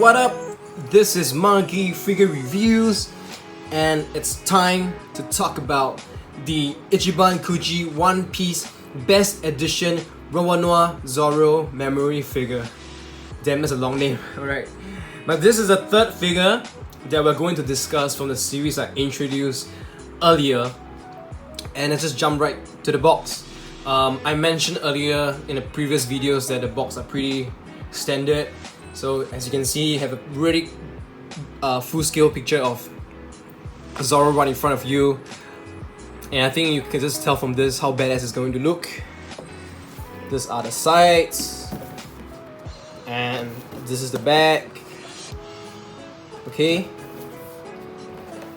What up? This is Monkey Figure Reviews, and it's time to talk about the Ichiban Kuji One Piece Best Edition RORONOA ZORO memory figure. Damn, that's a long name. Alright. But this is the third figure that we're going to discuss from the series I introduced earlier. And let's just jump right to the box. I mentioned earlier in the previous videos that the box are pretty standard. So as you can see, you have a really full-scale picture of Zoro right in front of you. And I think you can just tell from this how badass it's going to look. These are the sides. And this is the back. Okay.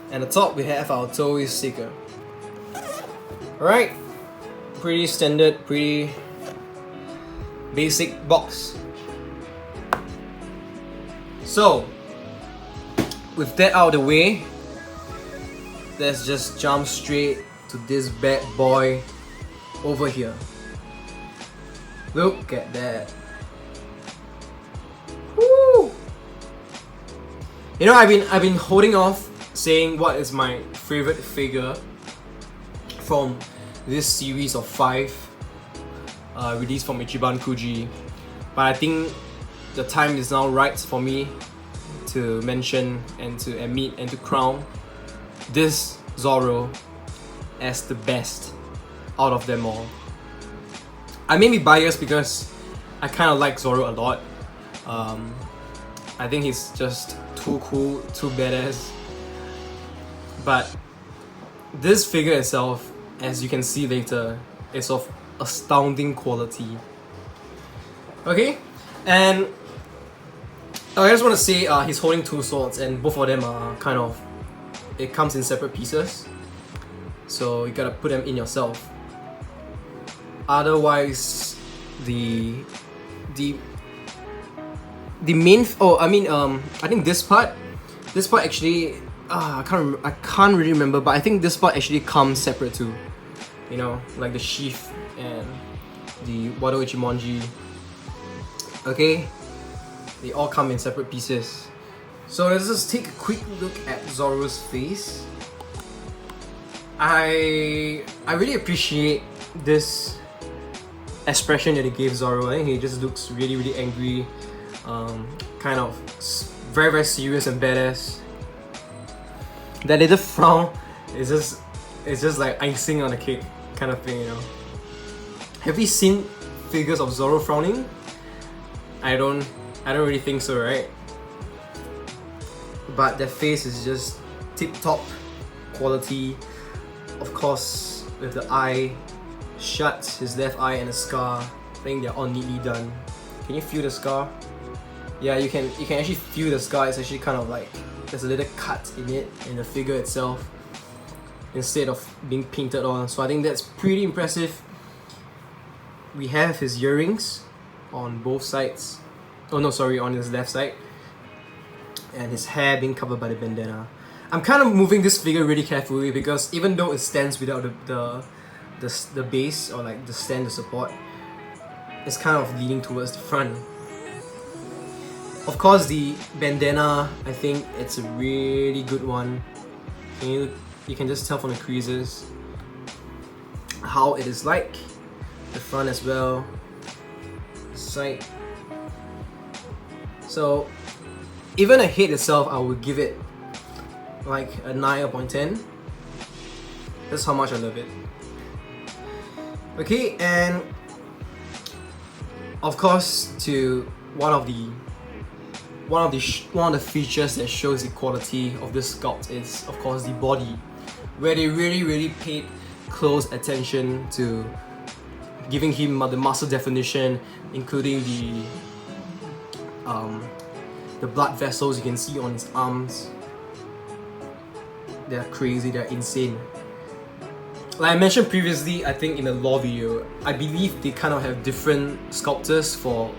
And the top we have our Toei sticker. Alright. Pretty standard, pretty basic box. So, with that out of the way, let's just jump straight to this bad boy over here. Look at that. Woo! You know, I've been holding off saying what is my favorite figure from this series of 5 released from Ichiban Kuji, but I think the time is now right for me to mention and to admit and to crown this Zoro as the best out of them all. I may be biased because I kind of like Zoro a lot. I think he's just too cool, too badass. But this figure itself, as you can see later, is of astounding quality. Okay, and I just want to say he's holding 2 swords, and both of them are kind of, it comes in separate pieces, so you gotta put them in yourself. Otherwise, the main I think this part actually I can't really remember, but I think this part actually comes separate too. You know, like the sheath and the Wado Ichimonji. Okay, they all come in separate pieces. So let's just take a quick look at Zoro's face. I really appreciate this expression that he gave Zoro. I think he just looks really angry, kind of very serious and badass. That little frown is just like icing on a cake kind of thing, you know. Have we seen figures of Zoro frowning? I don't really think so, right? But their face is just tip-top quality. Of course, with the eye shut, his left eye and a scar. I think they're all neatly done. Can you feel the scar? Yeah, you can actually feel the scar. It's actually kind of like there's a little cut in it, in the figure itself, instead of being painted on. So I think that's pretty impressive. We have his earrings on both sides. Oh no, sorry, on his left side. And his hair being covered by the bandana. I'm kind of moving this figure really carefully because even though it stands without the base or like the stand to support, it's kind of leaning towards the front. Of course, the bandana, I think it's a really good one. You can just tell from the creases how it is like. The front as well, the side. So even the head itself, I would give it like a 9 upon 10. That's how much I love it. Okay, and of course, to one of the features that shows the quality of this sculpt is of course the body, where they really paid close attention to giving him the muscle definition, including the blood vessels you can see on his arms. They're crazy, they're insane. Like I mentioned previously, I think in the lore video, I believe they kind of have different sculptors for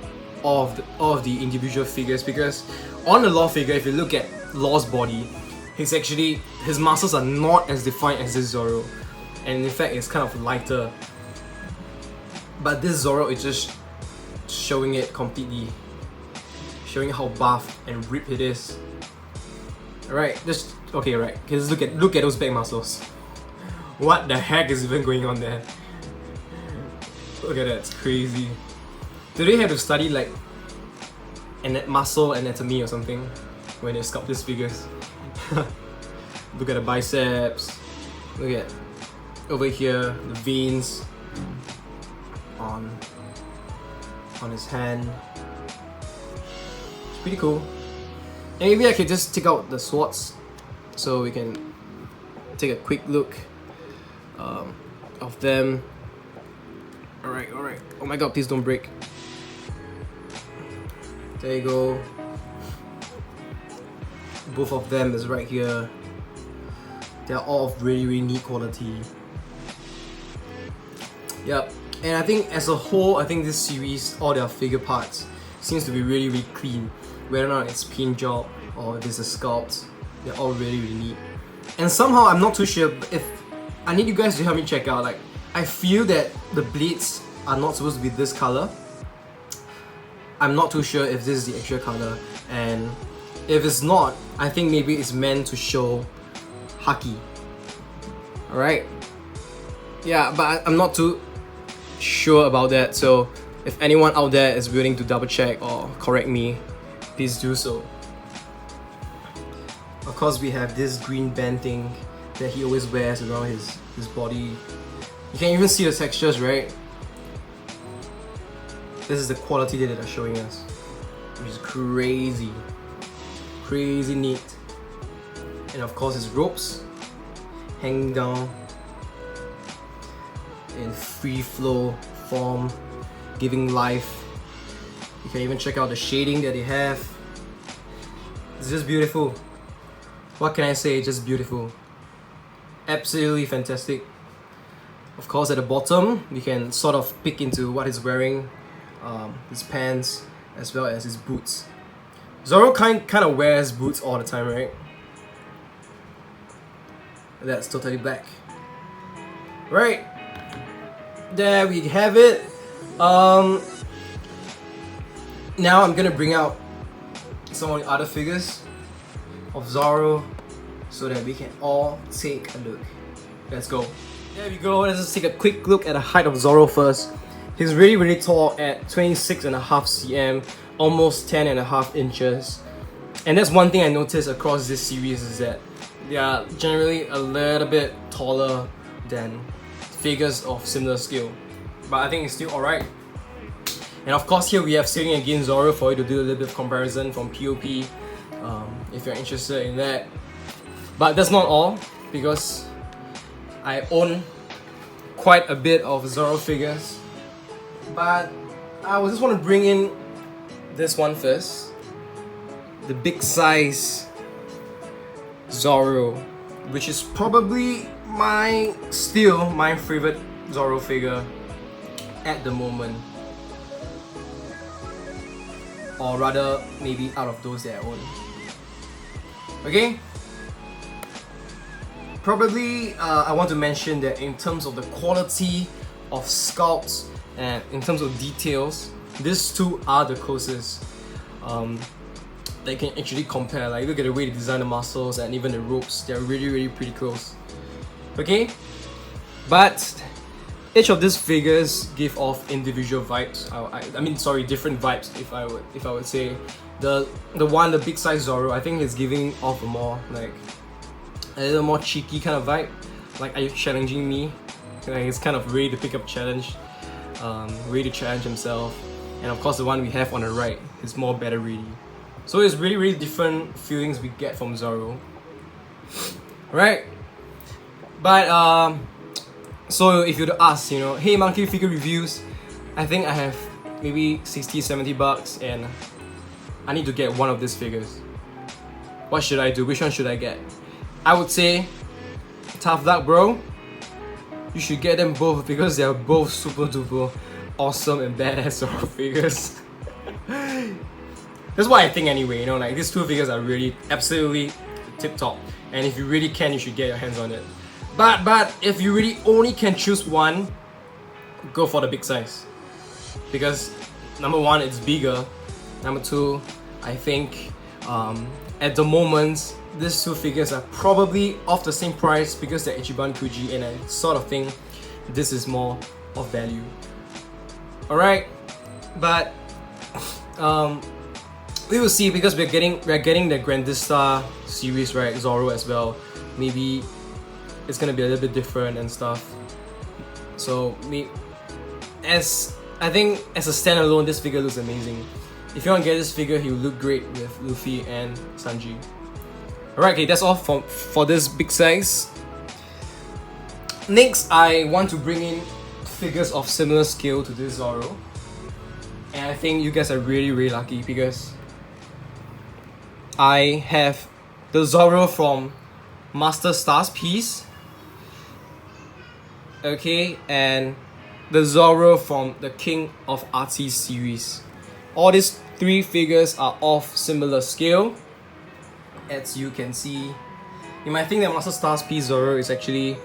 all of the individual figures, because on the lore figure, if you look at Law's body, his muscles are not as defined as this Zoro, and in fact it's kind of lighter. But this Zoro is just showing it completely. showing how buff and ripped it is. Alright, just okay, right. Okay, just look at those back muscles. What the heck is even going on there? Look at that, it's crazy. Do they have to study like muscle anatomy or something when they sculpt these figures? Look at the biceps. Look at over here, the veins on his hand. It's pretty cool. And maybe I could just take out the swords so we can take a quick look of them. Alright. Oh my god, please don't break. There you go. Both of them is right here. They're all of really neat quality. Yep. And I think as a whole, I think this series, all their figure parts, seems to be really clean. Whether or not it's paint job or if it's a sculpt, they're all really neat. And somehow, I'm not too sure if I need you guys to help me check out. Like, I feel that the blades are not supposed to be this color. I'm not too sure if this is the actual color, and if it's not, I think maybe it's meant to show haki. Alright? Yeah, but I'm not too sure about that, so if anyone out there is willing to double check or correct me, please do so. Of course, we have this green band thing that he always wears around his body. You can even see the textures, right? This is the quality that they're showing us, which is crazy neat. And of course, his ropes hanging down in free flow form, giving life. You can even check out the shading that they have. It's just beautiful. What can I say? Just beautiful. Absolutely fantastic. Of course, at the bottom, you can sort of peek into what he's wearing. His pants as well as his boots. Zoro kind of wears boots all the time, right? That's totally black. Right, there we have it. Now I'm gonna bring out some of the other figures of Zoro so that we can all take a look. Let's go. There we go. Let's just take a quick look at the height of Zoro first. He's really tall at 26.5 cm, almost 10.5 inches. And that's one thing I noticed across this series is that they are generally a little bit taller than figures of similar scale. But I think it's still alright. And of course, here we have Sailing Against Zoro for you to do a little bit of comparison from POP if you're interested in that. But that's not all, because I own quite a bit of Zoro figures. But I just want to bring in this one first. The big size Zoro, which is probably my favorite Zoro figure at the moment. Or rather, maybe out of those that I own. Okay? Probably I want to mention that in terms of the quality of sculpts and in terms of details, these two are the closest they can actually compare. Like, look at the way they design the muscles and even the ropes, they're really pretty close. Okay? But each of these figures give off individual vibes. I mean, sorry, different vibes if I would say. The big size Zoro, I think is giving off a more like a little more cheeky kind of vibe. Like, are you challenging me? Like, he's kind of ready to pick up a challenge, ready to challenge himself. And of course, the one we have on the right is more battle ready. So it's really different feelings we get from Zoro. Right? But so if you'd ask, you know, hey, Monkey Figure Reviews, I think I have maybe 60-70 bucks and I need to get one of these figures. What should I do? Which one should I get? I would say, tough luck, bro. You should get them both because they are both super duper awesome and badass Zoro figures. That's what I think anyway, you know, like these two figures are really absolutely tip top. And if you really can, you should get your hands on it. But if you really only can choose one, go for the big size. Because number one, it's bigger. Number two, I think at the moment, these two figures are probably of the same price because they're Ichiban Kuji, and I sort of think this is more of value. Alright, but we will see, because we're getting the Grandista series, right? Zoro as well. Maybe it's gonna be a little bit different and stuff. So I think as a standalone, this figure looks amazing. If you want to get this figure, he will look great with Luffy and Sanji. Alright, okay, that's all for this big size. Next, I want to bring in figures of similar scale to this Zoro. And I think you guys are really lucky, because I have the Zoro from Master Stars piece, okay, and the Zoro from the King of Arties series. All these three figures are of similar scale, as you can see. You might think that Master Stars piece Zoro is actually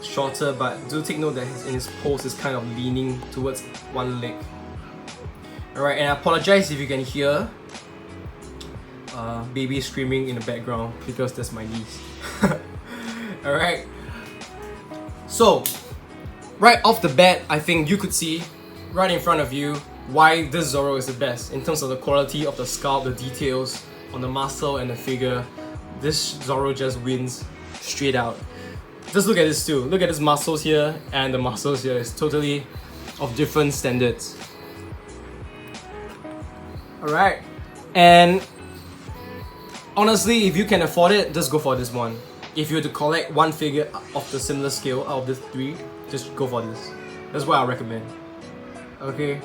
shorter, but do take note that in his pose is kind of leaning towards one leg. Alright, and I apologize if you can hear baby screaming in the background, because that's my niece. Alright, so right off the bat, I think you could see right in front of you why this Zoro is the best in terms of the quality of the sculpt, the details on the muscle and the figure. This Zoro just wins straight out. Just look at this too. Look at his muscles here and the muscles here. It's totally of different standards. Alright, and honestly, if you can afford it, just go for this one. If you were to collect one figure of the similar scale out of the three, just go for this. That's what I recommend. Okay,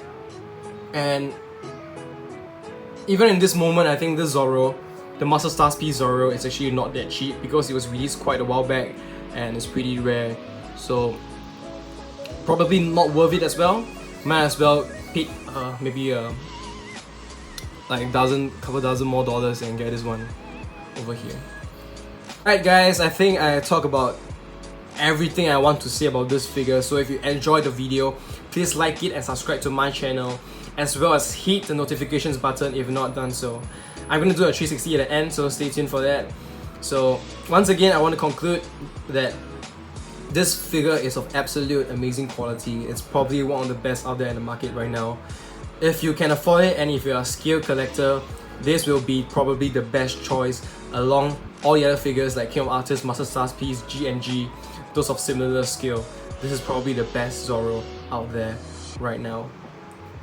and even in this moment, I think this Zoro, the Master Stars piece Zoro, is actually not that cheap, because it was released quite a while back and it's pretty rare. So probably not worth it as well. Might as well pay maybe like couple dozen more dollars and get this one over here. Alright guys, I think I talked about everything I want to say about this figure. So if you enjoyed the video, please like it and subscribe to my channel, as well as hit the notifications button if you've not done so. I'm going to do a 360 at the end, so stay tuned for that. So once again, I want to conclude that this figure is of absolute amazing quality. It's probably one of the best out there in the market right now. If you can afford it, and if you're a scale collector, this will be probably the best choice along all the other figures like King of Artists, Master Stars piece, G&G, those of similar scale. This is probably the best Zoro out there right now.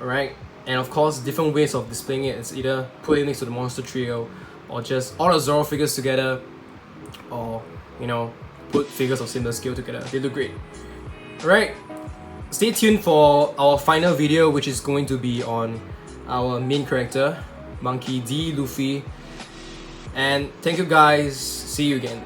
Alright, and of course, different ways of displaying it. It's either put it next to the Monster Trio, or just all the Zoro figures together, or you know, put figures of similar scale together. They look great. Alright, stay tuned for our final video, which is going to be on our main character, Monkey D. Luffy. And thank you guys. See you again.